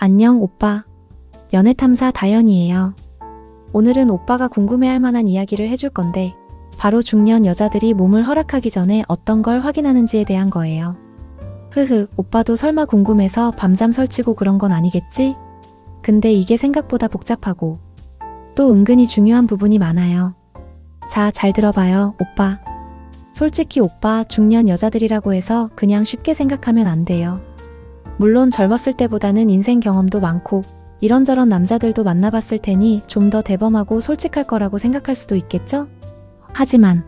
안녕 오빠. 연애탐사 다연이에요. 오늘은 오빠가 궁금해할 만한 이야기를 해줄 건데 바로 중년 여자들이 몸을 허락하기 전에 어떤 걸 확인하는지에 대한 거예요. 오빠도 설마 궁금해서 밤잠 설치고 그런 건 아니겠지? 근데 이게 생각보다 복잡하고 또 은근히 중요한 부분이 많아요. 자, 잘 들어봐요, 오빠. 솔직히 오빠, 중년 여자들이라고 해서 그냥 쉽게 생각하면 안 돼요. 물론 젊었을 때보다는 인생 경험도 많고 이런저런 남자들도 만나봤을 테니 좀 더 대범하고 솔직할 거라고 생각할 수도 있겠죠? 하지만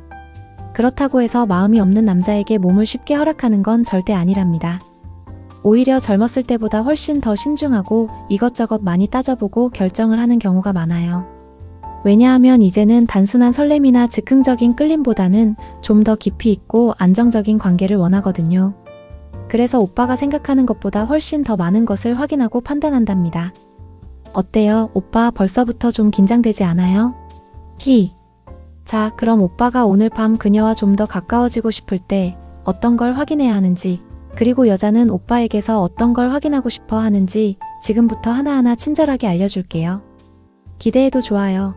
그렇다고 해서 마음이 없는 남자에게 몸을 쉽게 허락하는 건 절대 아니랍니다. 오히려 젊었을 때보다 훨씬 더 신중하고 이것저것 많이 따져보고 결정을 하는 경우가 많아요. 왜냐하면 이제는 단순한 설렘이나 즉흥적인 끌림보다는 좀 더 깊이 있고 안정적인 관계를 원하거든요. 그래서 오빠가 생각하는 것보다 훨씬 더 많은 것을 확인하고 판단한답니다. 어때요? 오빠 벌써부터 좀 긴장되지 않아요? 자, 그럼 오빠가 오늘 밤 그녀와 좀 더 가까워지고 싶을 때 어떤 걸 확인해야 하는지, 그리고 여자는 오빠에게서 어떤 걸 확인하고 싶어 하는지 지금부터 하나하나 친절하게 알려줄게요. 기대해도 좋아요.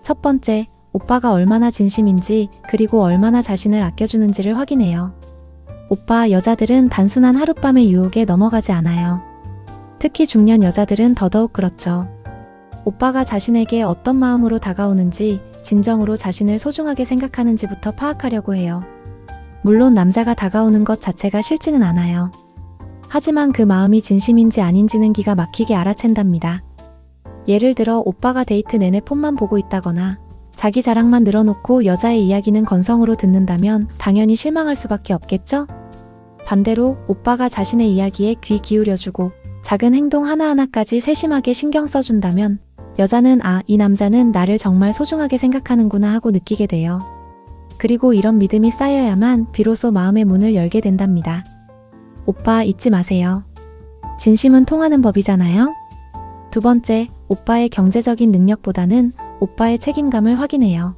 첫 번째, 오빠가 얼마나 진심인지 그리고 얼마나 자신을 아껴주는지를 확인해요. 오빠, 여자들은 단순한 하룻밤의 유혹에 넘어가지 않아요. 특히 중년 여자들은 더더욱 그렇죠. 오빠가 자신에게 어떤 마음으로 다가오는지, 진정으로 자신을 소중하게 생각하는지부터 파악하려고 해요. 물론 남자가 다가오는 것 자체가 싫지는 않아요. 하지만 그 마음이 진심인지 아닌지는 기가 막히게 알아챈답니다. 예를 들어 오빠가 데이트 내내 폰만 보고 있다거나 자기 자랑만 늘어놓고 여자의 이야기는 건성으로 듣는다면 당연히 실망할 수밖에 없겠죠? 반대로 오빠가 자신의 이야기에 귀 기울여주고 작은 행동 하나하나까지 세심하게 신경 써준다면 여자는 이 남자는 나를 정말 소중하게 생각하는구나 하고 느끼게 돼요. 그리고 이런 믿음이 쌓여야만 비로소 마음의 문을 열게 된답니다. 오빠, 잊지 마세요. 진심은 통하는 법이잖아요? 두 번째, 오빠의 경제적인 능력보다는 오빠의 책임감을 확인해요.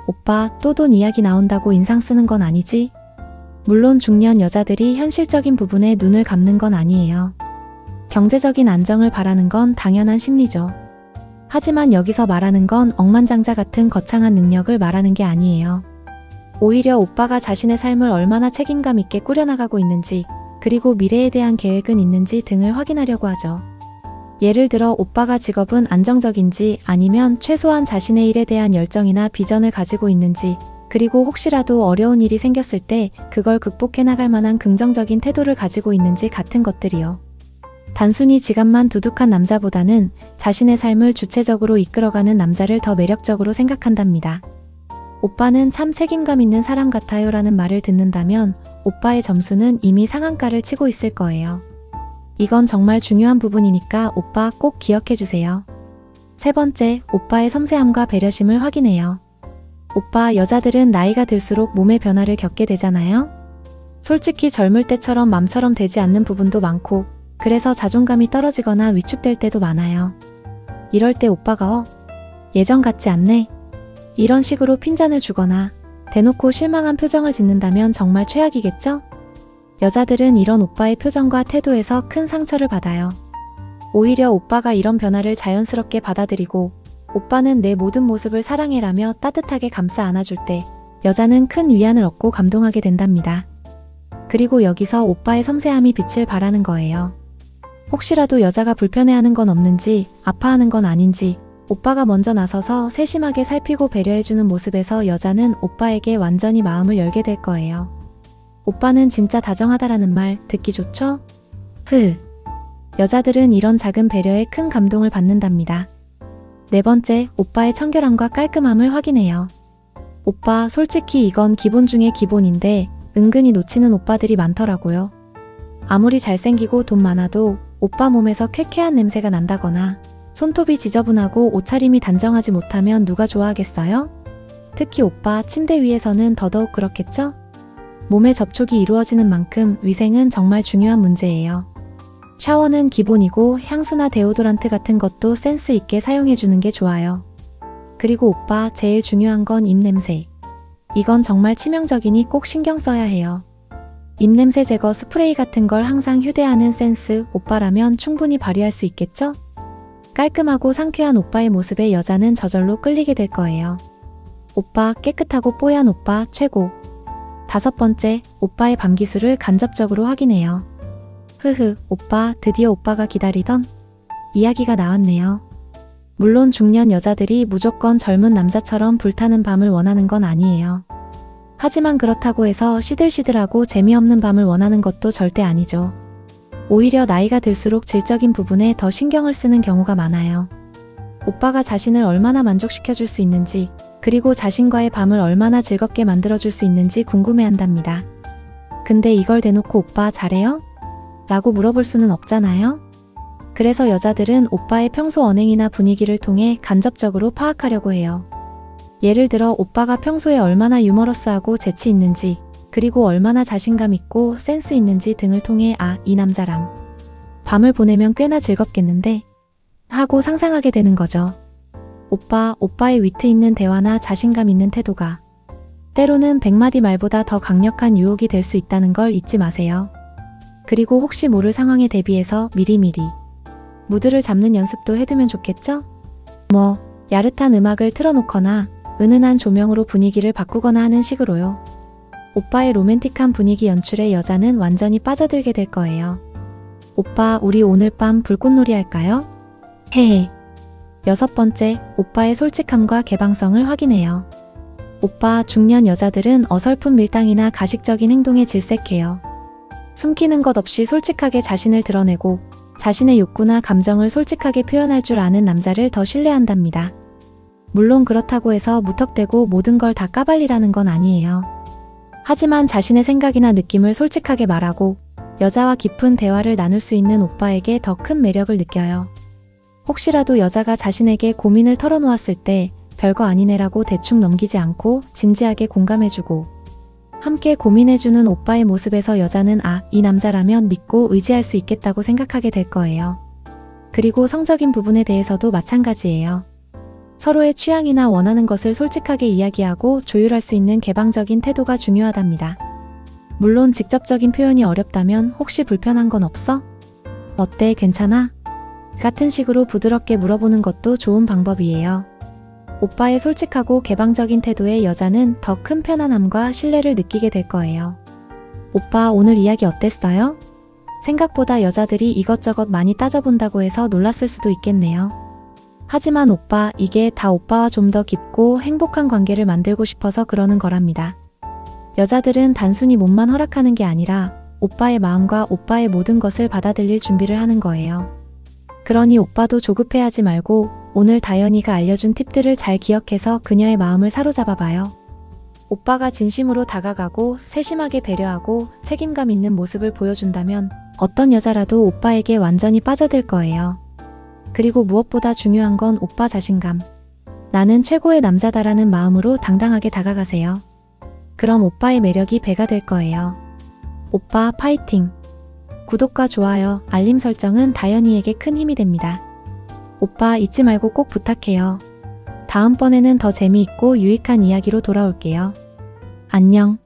오빠 또 돈 이야기 나온다고 인상 쓰는 건 아니지? 물론 중년 여자들이 현실적인 부분에 눈을 감는 건 아니에요. 경제적인 안정을 바라는 건 당연한 심리죠. 하지만 여기서 말하는 건 억만장자 같은 거창한 능력을 말하는 게 아니에요. 오히려 오빠가 자신의 삶을 얼마나 책임감 있게 꾸려나가고 있는지, 그리고 미래에 대한 계획은 있는지 등을 확인하려고 하죠. 예를 들어 오빠가 직업은 안정적인지, 아니면 최소한 자신의 일에 대한 열정이나 비전을 가지고 있는지, 그리고 혹시라도 어려운 일이 생겼을 때 그걸 극복해 나갈 만한 긍정적인 태도를 가지고 있는지 같은 것들이요. 단순히 지갑만 두둑한 남자보다는 자신의 삶을 주체적으로 이끌어가는 남자를 더 매력적으로 생각한답니다. 오빠는 참 책임감 있는 사람 같아요 라는 말을 듣는다면 오빠의 점수는 이미 상한가를 치고 있을 거예요. 이건 정말 중요한 부분이니까 오빠 꼭 기억해주세요. 세 번째, 오빠의 섬세함과 배려심을 확인해요. 오빠, 여자들은 나이가 들수록 몸의 변화를 겪게 되잖아요? 솔직히 젊을 때처럼 맘처럼 되지 않는 부분도 많고, 그래서 자존감이 떨어지거나 위축될 때도 많아요. 이럴 때 오빠가 예전 같지 않네? 이런 식으로 핀잔을 주거나 대놓고 실망한 표정을 짓는다면 정말 최악이겠죠? 여자들은 이런 오빠의 표정과 태도에서 큰 상처를 받아요. 오히려 오빠가 이런 변화를 자연스럽게 받아들이고 오빠는 내 모든 모습을 사랑해라며 따뜻하게 감싸 안아줄 때 여자는 큰 위안을 얻고 감동하게 된답니다. 그리고 여기서 오빠의 섬세함이 빛을 발하는 거예요. 혹시라도 여자가 불편해하는 건 없는지, 아파하는 건 아닌지 오빠가 먼저 나서서 세심하게 살피고 배려해주는 모습에서 여자는 오빠에게 완전히 마음을 열게 될 거예요. 오빠는 진짜 다정하다라는 말 듣기 좋죠? 여자들은 이런 작은 배려에 큰 감동을 받는답니다. 네 번째, 오빠의 청결함과 깔끔함을 확인해요. 오빠, 솔직히 이건 기본 중에 기본인데 은근히 놓치는 오빠들이 많더라고요. 아무리 잘생기고 돈 많아도 오빠 몸에서 쾌쾌한 냄새가 난다거나 손톱이 지저분하고 옷차림이 단정하지 못하면 누가 좋아하겠어요? 특히 오빠 침대 위에서는 더더욱 그렇겠죠? 몸의 접촉이 이루어지는 만큼 위생은 정말 중요한 문제예요. 샤워는 기본이고 향수나 데오도란트 같은 것도 센스 있게 사용해주는 게 좋아요. 그리고 오빠, 제일 중요한 건 입냄새. 이건 정말 치명적이니 꼭 신경 써야 해요. 입냄새 제거 스프레이 같은 걸 항상 휴대하는 센스 오빠라면 충분히 발휘할 수 있겠죠? 깔끔하고 상쾌한 오빠의 모습에 여자는 저절로 끌리게 될 거예요. 오빠, 깨끗하고 뽀얀 오빠 최고. 5번째, 오빠의 밤 기술을 간접적으로 확인해요. 오빠, 드디어 오빠가 기다리던 이야기가 나왔네요. 물론 중년 여자들이 무조건 젊은 남자처럼 불타는 밤을 원하는 건 아니에요. 하지만 그렇다고 해서 시들시들하고 재미없는 밤을 원하는 것도 절대 아니죠. 오히려 나이가 들수록 질적인 부분에 더 신경을 쓰는 경우가 많아요. 오빠가 자신을 얼마나 만족시켜줄 수 있는지, 그리고 자신과의 밤을 얼마나 즐겁게 만들어줄 수 있는지 궁금해한답니다. 근데 이걸 대놓고 오빠 잘해요? 라고 물어볼 수는 없잖아요? 그래서 여자들은 오빠의 평소 언행이나 분위기를 통해 간접적으로 파악하려고 해요. 예를 들어 오빠가 평소에 얼마나 유머러스하고 재치 있는지, 그리고 얼마나 자신감 있고 센스 있는지 등을 통해 이 남자랑 밤을 보내면 꽤나 즐겁겠는데? 하고 상상하게 되는 거죠. 오빠의 위트 있는 대화나 자신감 있는 태도가 때로는 100마디 말보다 더 강력한 유혹이 될 수 있다는 걸 잊지 마세요. 그리고 혹시 모를 상황에 대비해서 미리미리 무드를 잡는 연습도 해두면 좋겠죠? 야릇한 음악을 틀어놓거나 은은한 조명으로 분위기를 바꾸거나 하는 식으로요. 오빠의 로맨틱한 분위기 연출에 여자는 완전히 빠져들게 될 거예요. 오빠, 우리 오늘 밤 불꽃놀이 할까요? 헤헤. 6번째, 오빠의 솔직함과 개방성을 확인해요. 오빠, 중년 여자들은 어설픈 밀당이나 가식적인 행동에 질색해요. 숨기는 것 없이 솔직하게 자신을 드러내고 자신의 욕구나 감정을 솔직하게 표현할 줄 아는 남자를 더 신뢰한답니다. 물론 그렇다고 해서 무턱대고 모든 걸 다 까발리라는 건 아니에요. 하지만 자신의 생각이나 느낌을 솔직하게 말하고 여자와 깊은 대화를 나눌 수 있는 오빠에게 더 큰 매력을 느껴요. 혹시라도 여자가 자신에게 고민을 털어놓았을 때 별거 아니네라고 대충 넘기지 않고 진지하게 공감해주고 함께 고민해주는 오빠의 모습에서 여자는 이 남자라면 믿고 의지할 수 있겠다고 생각하게 될 거예요. 그리고 성적인 부분에 대해서도 마찬가지예요. 서로의 취향이나 원하는 것을 솔직하게 이야기하고 조율할 수 있는 개방적인 태도가 중요하답니다. 물론 직접적인 표현이 어렵다면 혹시 불편한 건 없어? 어때? 괜찮아? 같은 식으로 부드럽게 물어보는 것도 좋은 방법이에요. 오빠의 솔직하고 개방적인 태도에 여자는 더 큰 편안함과 신뢰를 느끼게 될 거예요. 오빠, 오늘 이야기 어땠어요? 생각보다 여자들이 이것저것 많이 따져본다고 해서 놀랐을 수도 있겠네요. 하지만 오빠, 이게 다 오빠와 좀 더 깊고 행복한 관계를 만들고 싶어서 그러는 거랍니다. 여자들은 단순히 몸만 허락하는 게 아니라 오빠의 마음과 오빠의 모든 것을 받아들일 준비를 하는 거예요. 그러니 오빠도 조급해하지 말고 오늘 다현이가 알려준 팁들을 잘 기억해서 그녀의 마음을 사로잡아봐요. 오빠가 진심으로 다가가고 세심하게 배려하고 책임감 있는 모습을 보여준다면 어떤 여자라도 오빠에게 완전히 빠져들 거예요. 그리고 무엇보다 중요한 건 오빠 자신감. 나는 최고의 남자다라는 마음으로 당당하게 다가가세요. 그럼 오빠의 매력이 배가 될 거예요. 오빠 파이팅! 구독과 좋아요, 알림 설정은 다현이에게 큰 힘이 됩니다. 오빠 잊지 말고 꼭 부탁해요. 다음번에는 더 재미있고 유익한 이야기로 돌아올게요. 안녕.